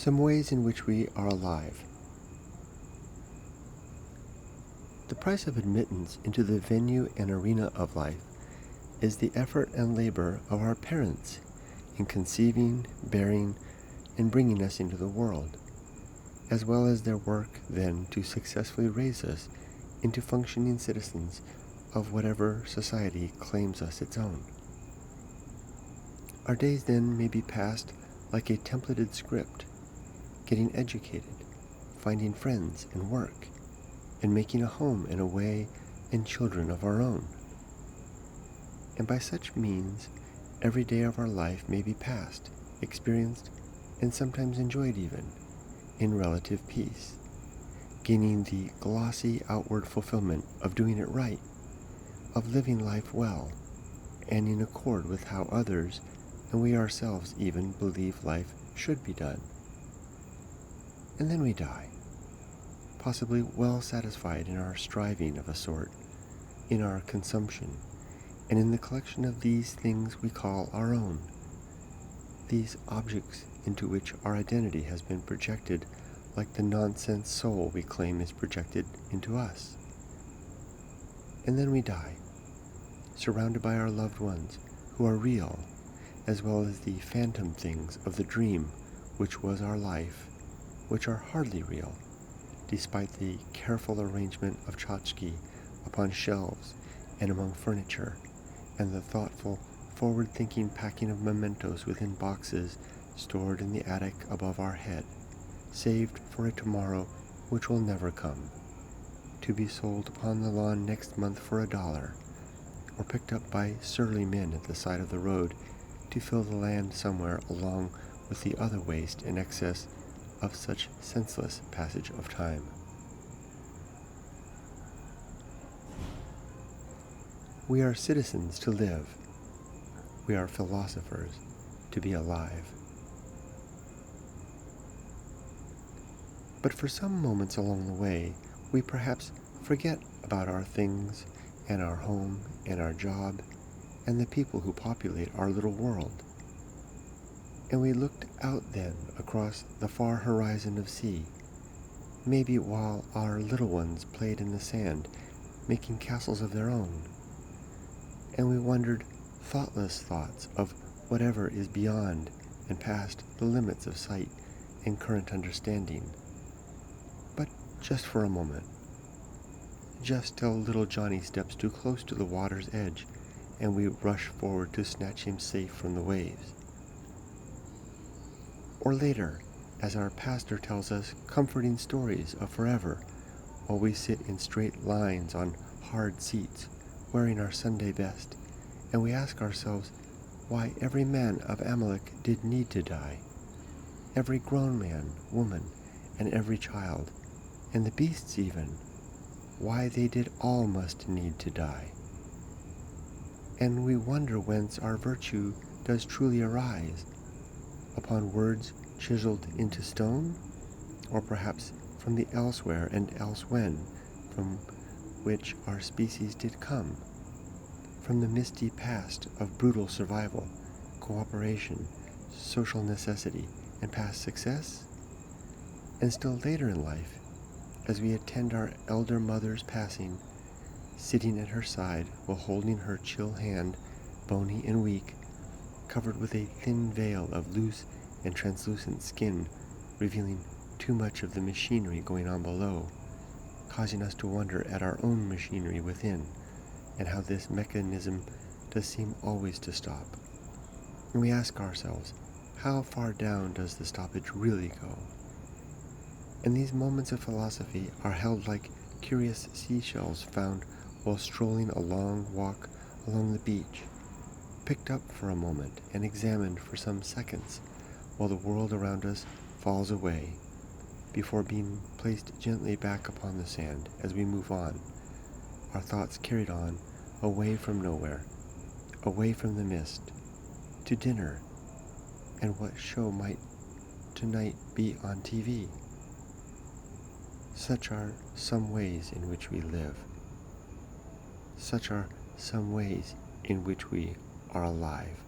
Some ways in which we are alive. The price of admittance into the venue and arena of life is the effort and labor of our parents in conceiving, bearing, and bringing us into the world, as well as their work then to successfully raise us into functioning citizens of whatever society claims us its own. Our days then may be passed like a templated script, getting educated, finding friends and work, and making a home and a way and children of our own. And by such means, every day of our life may be passed, experienced, and sometimes enjoyed even, in relative peace, gaining the glossy outward fulfillment of doing it right, of living life well, and in accord with how others, and we ourselves even, believe life should be done. And then we die, possibly well satisfied in our striving of a sort, in our consumption, and in the collection of these things we call our own, these objects into which our identity has been projected like the nonsense soul we claim is projected into us. And then we die, surrounded by our loved ones who are real, as well as the phantom things of the dream which was our life, which are hardly real, despite the careful arrangement of tchotchke upon shelves and among furniture, and the thoughtful, forward-thinking packing of mementos within boxes stored in the attic above our head, saved for a tomorrow which will never come, to be sold upon the lawn next month for $1, or picked up by surly men at the side of the road to fill the land somewhere along with the other waste and excess of such senseless passage of time. We are citizens to live. We are philosophers to be alive. But for some moments along the way, we perhaps forget about our things and our home and our job and the people who populate our little world. And we looked out then across the far horizon of sea, maybe while our little ones played in the sand, making castles of their own. And we wondered thoughtless thoughts of whatever is beyond and past the limits of sight and current understanding. But just for a moment, just till little Johnny steps too close to the water's edge and we rush forward to snatch him safe from the waves. Or later, as our pastor tells us comforting stories of forever, while we sit in straight lines on hard seats, wearing our Sunday best, and we ask ourselves why every man of Amalek did need to die, every grown man, woman, and every child, and the beasts even, why they did all must need to die. And we wonder whence our virtue does truly arise, upon words chiseled into stone, or perhaps from the elsewhere and elsewhen from which our species did come, from the misty past of brutal survival, cooperation, social necessity, and past success? And still later in life, as we attend our elder mother's passing, sitting at her side while holding her chill hand, bony and weak, covered with a thin veil of loose and translucent skin, revealing too much of the machinery going on below, causing us to wonder at our own machinery within, and how this mechanism does seem always to stop. And we ask ourselves, how far down does the stoppage really go? And these moments of philosophy are held like curious seashells found while strolling a long walk along the beach, picked up for a moment and examined for some seconds while the world around us falls away, before being placed gently back upon the sand as we move on, our thoughts carried on away from nowhere, away from the mist, to dinner, and what show might tonight be on TV. Such are some ways in which we live. Such are some ways in which we are alive.